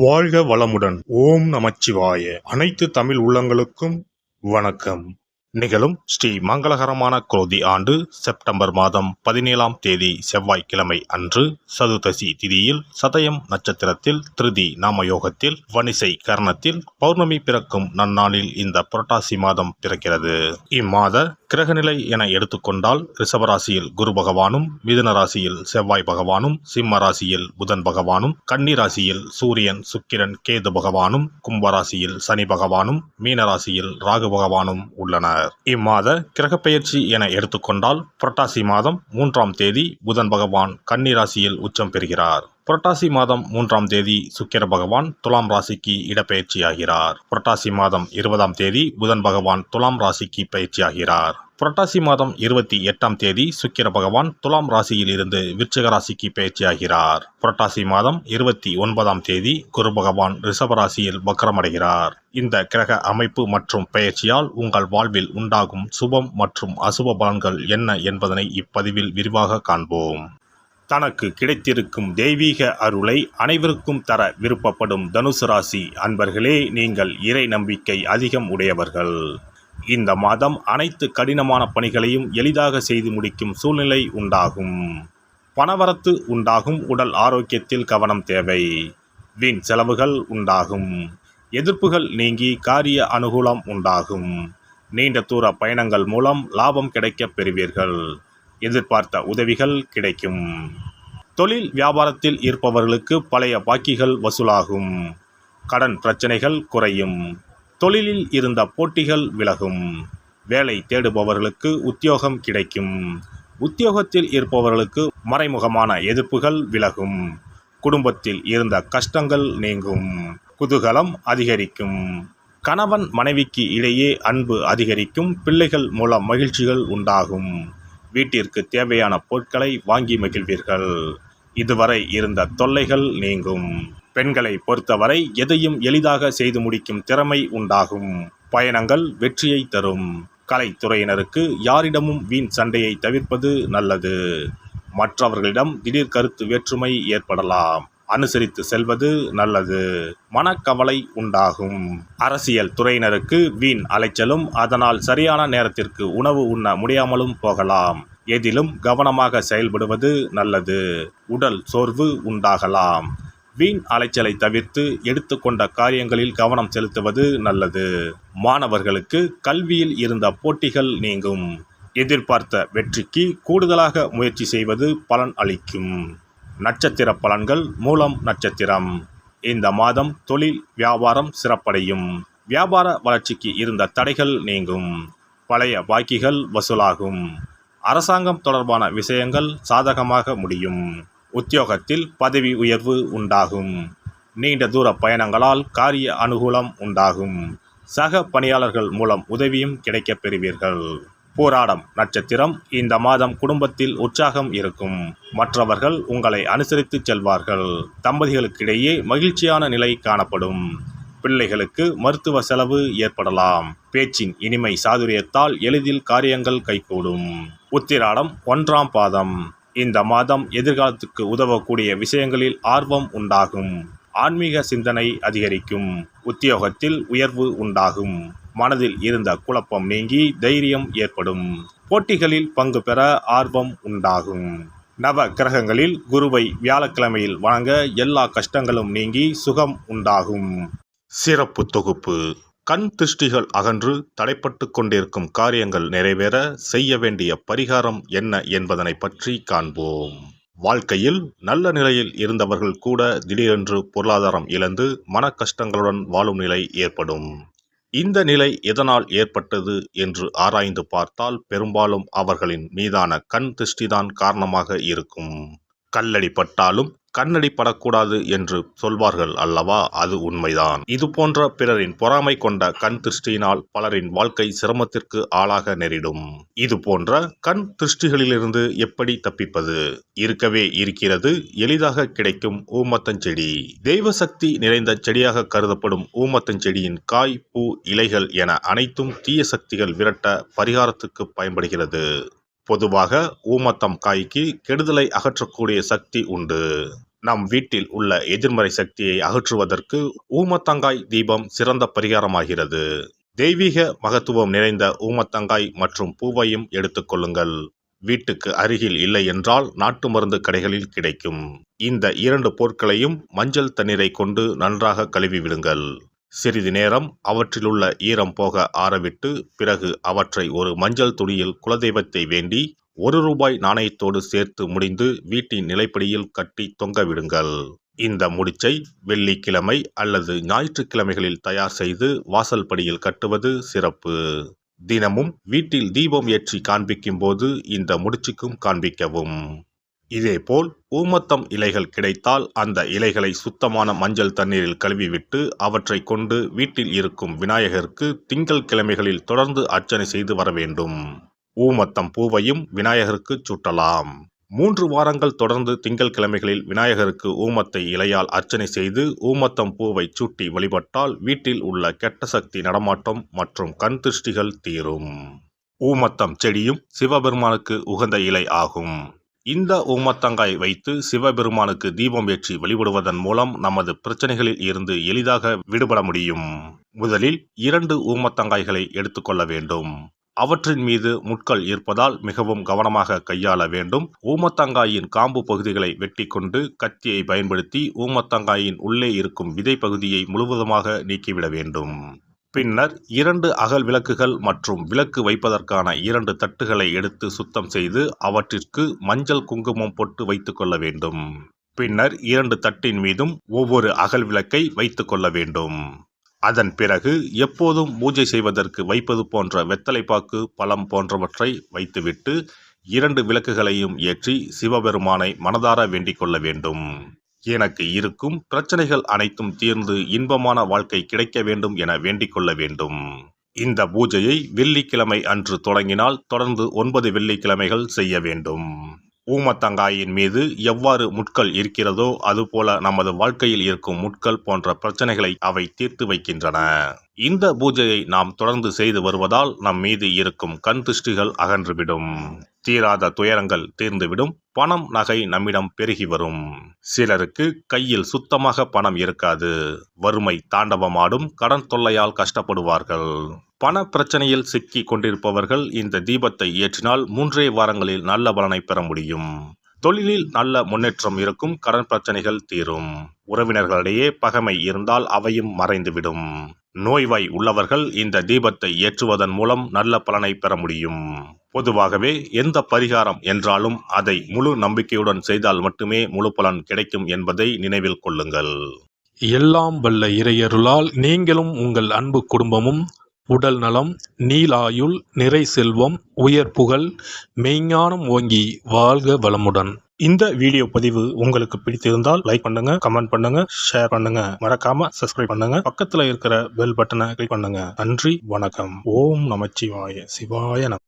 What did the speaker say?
வாழ்க வளமுடன். ஓம் நமச்சிவாய. அனைத்து தமிழ் உள்ளங்களுக்கும் வணக்கம். நிகழும் ஸ்ரீ மங்களகரமான குரோதி ஆண்டு செப்டம்பர் மாதம் 17ஆம் தேதி செவ்வாய்க்கிழமை அன்று சதுர்தசி திதியில் சதயம் நட்சத்திரத்தில் திருதி நாமயோகத்தில் வணிசை கரணத்தில் பௌர்ணமி பிறக்கும் நன்னாளில் இந்த புரட்டாசி மாதம் பிறக்கிறது. இம்மாத கிரகநிலை என எடுத்துக்கொண்டால் ரிஷபராசியில் குரு பகவானும், மிதுன ராசியில் செவ்வாய் பகவானும், சிம்ம ராசியில் புதன் பகவானும், கன்னி ராசியில் சூரியன், சுக்கிரன், கேது பகவானும், கும்பராசியில் சனி பகவானும், மீனராசியில் ராகு பகவானும் உள்ளனர். இம்மாத கிரகப்பெயர்ச்சி என எடுத்துக்கொண்டால் புரட்டாசி மாதம் 3ஆம் தேதி புதன் பகவான் கன்னி ராசியில் உச்சம் பெறுகிறார். புரட்டாசி மாதம் 3ஆம் தேதி சுக்கிர பகவான் துலாம் ராசிக்கு இடப்பெயர்ச்சியாகிறார். புரட்டாசி மாதம் 20ஆம் தேதி புதன் பகவான் துலாம் ராசிக்கு பயிற்சியாகிறார். புரட்டாசி மாதம் 28ஆம் தேதி சுக்கிர பகவான் துலாம் ராசியில் இருந்து விருச்சிக ராசிக்கு பயிற்சியாகிறார். புரட்டாசி மாதம் 29ஆம் தேதி குரு பகவான் ரிஷப ராசியில் வக்ரமடைகிறார். இந்த கிரக அமைப்பு மற்றும் பெயர்ச்சியால் உங்கள் வாழ்வில் உண்டாகும் சுபம் மற்றும் அசுப பலன்கள் என்ன என்பதனை இப்பதிவில் விரிவாக காண்போம். தனக்கு கிடைத்திருக்கும் தெய்வீக அருளை அனைவருக்கும் தர விருப்பப்படும் தனுசு ராசி அன்பர்களே, நீங்கள் இறை நம்பிக்கை அதிகம் உடையவர்கள். இந்த மாதம் அனைத்து கடினமான பணிகளையும் எளிதாக செய்து முடிக்கும் சூழ்நிலை உண்டாகும். பணவரத்து உண்டாகும். உடல் ஆரோக்கியத்தில் கவனம் தேவை. வீண் செலவுகள் உண்டாகும். எதிர்ப்புகள் நீங்கி காரிய அனுகூலம் உண்டாகும். நீண்ட தூர பயணங்கள் மூலம் லாபம் கிடைக்கப் பெறுவீர்கள். எதிர்பார்த்த உதவிகள் கிடைக்கும். தொழில் வியாபாரத்தில் இருப்பவர்களுக்கு பழைய பாக்கிகள் வசூலாகும். கடன் பிரச்சனைகள் குறையும். தொழிலில் இருந்த போட்டிகள் விலகும். வேலை தேடுபவர்களுக்கு உத்தியோகம் கிடைக்கும். உத்தியோகத்தில் இருப்பவர்களுக்கு மறைமுகமான எதிர்ப்புகள் விலகும். குடும்பத்தில் இருந்த கஷ்டங்கள் நீங்கும். குதூகலம் அதிகரிக்கும். கணவன் மனைவிக்கு இடையே அன்பு அதிகரிக்கும். பிள்ளைகள் மூலம் மகிழ்ச்சிகள் உண்டாகும். வீட்டிற்கு தேவையான பொருட்களை வாங்கி மகிழ்வீர்கள். இதுவரை இருந்த தொல்லைகள் நீங்கும். பெண்களை பொறுத்தவரை எதையும் எளிதாக செய்து முடிக்கும் திறமை உண்டாகும். பயணங்கள் வெற்றியை தரும். கலைத்துறையினருக்கு யாரிடமும் வீண் சண்டையை தவிர்ப்பது நல்லது. மற்றவர்களிடம் திடீர் கருத்து வேற்றுமை ஏற்படலாம். அனுசரித்து செல்வது நல்லது. மனக்கவலை உண்டாகும். அரசியல் துறையினருக்கு வீண் அலைச்சலும், அதனால் சரியான நேரத்திற்கு உணவு உண்ண முடியாமலும் போகலாம். எதிலும் கவனமாக செயல்படுவது நல்லது. உடல் சோர்வு உண்டாகலாம். வீண் அலைச்சலை தவிர்த்து எடுத்துக்கொண்ட காரியங்களில் கவனம் செலுத்துவது நல்லது. மாணவர்களுக்கு கல்வியில் இருந்த போட்டிகள் நீங்கும். எதிர்பார்த்த வெற்றிக்கு கூடுதலாக முயற்சி செய்வது பலன் அளிக்கும். நட்சத்திர பலன்கள். மூலம் நட்சத்திரம். இந்த மாதம் தொழில் வியாபாரம் சிறப்படையும். வியாபார வளர்ச்சிக்கு இருந்த தடைகள் நீங்கும். பழைய பாக்கிகள் வசூலாகும். அரசாங்கம் தொடர்பான விஷயங்கள் சாதகமாக முடியும். உத்தியோகத்தில் பதவி உயர்வு உண்டாகும். நீண்ட தூர பயணங்களால் காரிய அனுகூலம் உண்டாகும். சக பணியாளர்கள் மூலம் உதவியும் கிடைக்கப் பெறுவீர்கள். போராடம் நட்சத்திரம். இந்த மாதம் குடும்பத்தில் உற்சாகம் இருக்கும். மற்றவர்கள் உங்களை அனுசரித்து செல்வார்கள். தம்பதிகளுக்கிடையே மகிழ்ச்சியான நிலை காணப்படும். பிள்ளைகளுக்கு மருத்துவ செலவு ஏற்படலாம். பேச்சின் இனிமை சாதுரியத்தால் எளிதில் காரியங்கள் கைகூடும். உத்திராடம் 1ஆம் பாதம். இந்த மாதம் எதிர்காலத்துக்கு உதவக்கூடிய விஷயங்களில் ஆர்வம் உண்டாகும். ஆன்மீக சிந்தனை அதிகரிக்கும். உத்தியோகத்தில் உயர்வு உண்டாகும். மனதில் இருந்த குழப்பம் நீங்கி தைரியம் ஏற்படும். போட்டிகளில் பங்கு பெற ஆர்வம் உண்டாகும். நவ கிரகங்களில் குருவை வியாழக்கிழமையில் வணங்க எல்லா கஷ்டங்களும் நீங்கி சுகம் உண்டாகும். சிறப்பு தொகுப்பு. கண் திருஷ்டிகள் அகன்று தடைப்பட்டு கொண்டிருக்கும் காரியங்கள் நிறைவேற செய்ய வேண்டிய பரிகாரம் என்ன என்பதனை பற்றி காண்போம். வாழ்க்கையில் நல்ல நிலையில் இருந்தவர்கள் கூட திடீரென்று பொருளாதாரம் இழந்து மன கஷ்டங்களுடன் வாழும் நிலை ஏற்படும். இந்த நிலை எதனால் ஏற்பட்டது என்று ஆராய்ந்து பார்த்தால் பெரும்பாலும் அவர்களின் மீதான கண் திருஷ்டிதான் காரணமாக இருக்கும். கல்லடி பட்டாலும் கண்ணடி படக்கூடாது என்று சொல்வார்கள் அல்லவா? அது உண்மைதான். இது போன்ற பிறரின் பொறாமை கொண்ட கண் திருஷ்டியினால் பலரின் வாழ்க்கை சிரமத்திற்கு ஆளாக நேரிடும். இது போன்ற கண் திருஷ்டிகளிலிருந்து எப்படி தப்பிப்பது? இருக்கவே இருக்கிறது எளிதாக கிடைக்கும் ஊமத்தஞ்செடி. தெய்வ சக்தி நிறைந்த செடியாக கருதப்படும் ஊமத்தஞ்செடியின் காய், பூ, இலைகள் என அனைத்தும் தீய சக்திகள் விரட்ட பரிகாரத்துக்கு பயன்படுகிறது. பொதுவாக ஊமத்தம் காய்க்கு கெடுதலை அகற்றக்கூடிய சக்தி உண்டு. நம் வீட்டில் உள்ள எதிர்மறை சக்தியை அகற்றுவதற்கு ஊமத்தங்காய் தீபம் சிறந்த பரிகாரமாகிறது. தெய்வீக மகத்துவம் நிறைந்த ஊமத்தங்காய் மற்றும் பூவையும் எடுத்துக்கொள்ளுங்கள். வீட்டுக்கு அருகில் இல்லை என்றால் நாட்டு மருந்து கடைகளில் கிடைக்கும். இந்த 2 பொருட்களையும் மஞ்சள் தண்ணீரை கொண்டு நன்றாக கழுவி விடுங்கள். சிறிது நேரம் அவற்றிலுள்ள ஈரம் போக ஆறவிட்டு பிறகு அவற்றை ஒரு மஞ்சள் துணியில் குலதெய்வத்தை வேண்டி ₹1 நாணயத்தோடு சேர்த்து முடிந்து வீட்டின் நிலைப்படியில் கட்டி தொங்கவிடுங்கள். இந்த முடிச்சை வெள்ளிக்கிழமை அல்லது ஞாயிற்றுக்கிழமைகளில் தயார் செய்து வாசல் படியில் கட்டுவது சிறப்பு. தினமும் வீட்டில் தீபம் ஏற்றி காண்பிக்கும் போது இந்த முடிச்சுக்கும் காண்பிக்கவும். இதேபோல் ஊமத்தம் இலைகள் கிடைத்தால் அந்த இலைகளை சுத்தமான மஞ்சள் தண்ணீரில் கழுவிவிட்டு அவற்றை கொண்டு வீட்டில் இருக்கும் விநாயகருக்கு திங்கள் கிழமைகளில் தொடர்ந்து அர்ச்சனை செய்து வர வேண்டும். ஊமத்தம் பூவையும் விநாயகருக்கு சூட்டலாம். 3 வாரங்கள் தொடர்ந்து திங்கள் கிழமைகளில் விநாயகருக்கு ஊமத்தை இலையால் அர்ச்சனை செய்து ஊமத்தம் பூவை சூட்டி வழிபட்டால் வீட்டில் உள்ள கெட்ட சக்தி நடமாட்டம் மற்றும் கண் திருஷ்டிகள் தீரும். ஊமத்தம் செடியும் சிவபெருமானுக்கு உகந்த இலை ஆகும். இந்த ஊமத்தங்காய் வைத்து சிவபெருமானுக்கு தீபம் ஏற்றி வழிபடுவதன் மூலம் நமது பிரச்சனைகளில் இருந்து எளிதாக விடுபட முடியும். முதலில் 2 ஊமத்தங்காய்களை எடுத்துக்கொள்ள வேண்டும். அவற்றின் மீது முட்கள் இருப்பதால் மிகவும் கவனமாக கையாள வேண்டும். ஊமத்தங்காயின் காம்பு பகுதிகளை வெட்டி கொண்டு கத்தியை பயன்படுத்தி ஊமத்தங்காயின் உள்ளே இருக்கும் விதை பகுதியை முழுவதுமாக நீக்கிவிட வேண்டும். பின்னர் 2 அகல் விளக்குகள் மற்றும் விளக்கு வைப்பதற்கான 2 தட்டுகளை எடுத்து சுத்தம் செய்து அவற்றிற்கு மஞ்சள் குங்குமம் போட்டு வைத்துக் கொள்ள வேண்டும். பின்னர் 2 தட்டின் மீதும் ஒவ்வொரு அகல் விளக்கை வைத்துக் கொள்ள வேண்டும். அதன் பிறகு எப்போதும் பூஜை செய்வதற்கு வைப்பது போன்ற வெத்தலைப்பாக்கு, பழம் போன்றவற்றை வைத்துவிட்டு 2 விளக்குகளையும் ஏற்றி சிவபெருமானை மனதார வேண்டிக் கொள்ள வேண்டும். எனக்கு இருக்கும் பிரச்சனைகள் அனைத்தும் தீர்ந்து இன்பமான வாழ்க்கை கிடைக்க வேண்டும் என வேண்டிக் கொள்ள வேண்டும். இந்த பூஜையை வெள்ளிக்கிழமை அன்று தொடங்கினால் தொடர்ந்து 9 வெள்ளிக்கிழமைகள் செய்ய வேண்டும். ஊமத்தங்காயின் மீது எவ்வாறு முட்கள் இருக்கிறதோ அதுபோல நமது வாழ்க்கையில் இருக்கும் முட்கள் போன்ற பிரச்சனைகளை அவை தீர்த்து வைக்கின்றன. இந்த பூஜையை நாம் தொடர்ந்து செய்து வருவதால் நம் மீது இருக்கும் கண் திருஷ்டிகள் அகன்றுவிடும். தீராத துயரங்கள் தீர்ந்துவிடும். பணம் நகை நம்மிடம் பெருகி வரும். சிலருக்கு கையில் சுத்தமாக பணம் இருக்காது. வறுமை தாண்டவமாடும். கடன் தொல்லையால் கஷ்டப்படுவார்கள். பண பிரச்சனையில் சிக்கி கொண்டிருப்பவர்கள் இந்த தீபத்தை ஏற்றினால் 3 வாரங்களில் நல்ல பலனை பெற முடியும். தொழிலில் நல்ல முன்னேற்றம் இருக்கும். கடன் பிரச்சனைகள் தீரும். உறவினர்களிடையே பகைமை இருந்தால் அவையும் மறைந்துவிடும். நோய்வாய் உள்ளவர்கள் இந்த தீபத்தை ஏற்றுவதன் மூலம் நல்ல பலனை பெற முடியும். பொதுவாகவே எந்த பரிகாரம் என்றாலும் அதை முழு நம்பிக்கையுடன் செய்தால் மட்டுமே முழு பலன் கிடைக்கும் என்பதை நினைவில் கொள்ளுங்கள். எல்லாம் வல்ல இறையருளால் நீங்களும் உங்கள் அன்பு குடும்பமும் உடல் நலம், நீலாயுள், நிறை செல்வம், உயர் புகழ், மெய்ஞானம் ஓங்கி வாழ்க வளமுடன். இந்த வீடியோ பதிவு உங்களுக்கு பிடித்திருந்தால் லைக் பண்ணுங்க, கமெண்ட் பண்ணுங்க, ஷேர் பண்ணுங்க. மறக்காம சப்ஸ்கிரைப் பண்ணுங்க. பக்கத்துல இருக்கிற பெல் பட்டனை கிளிக் பண்ணுங்க. நன்றி, வணக்கம். ஓம் நமச்சிவாய. சிவாய நம.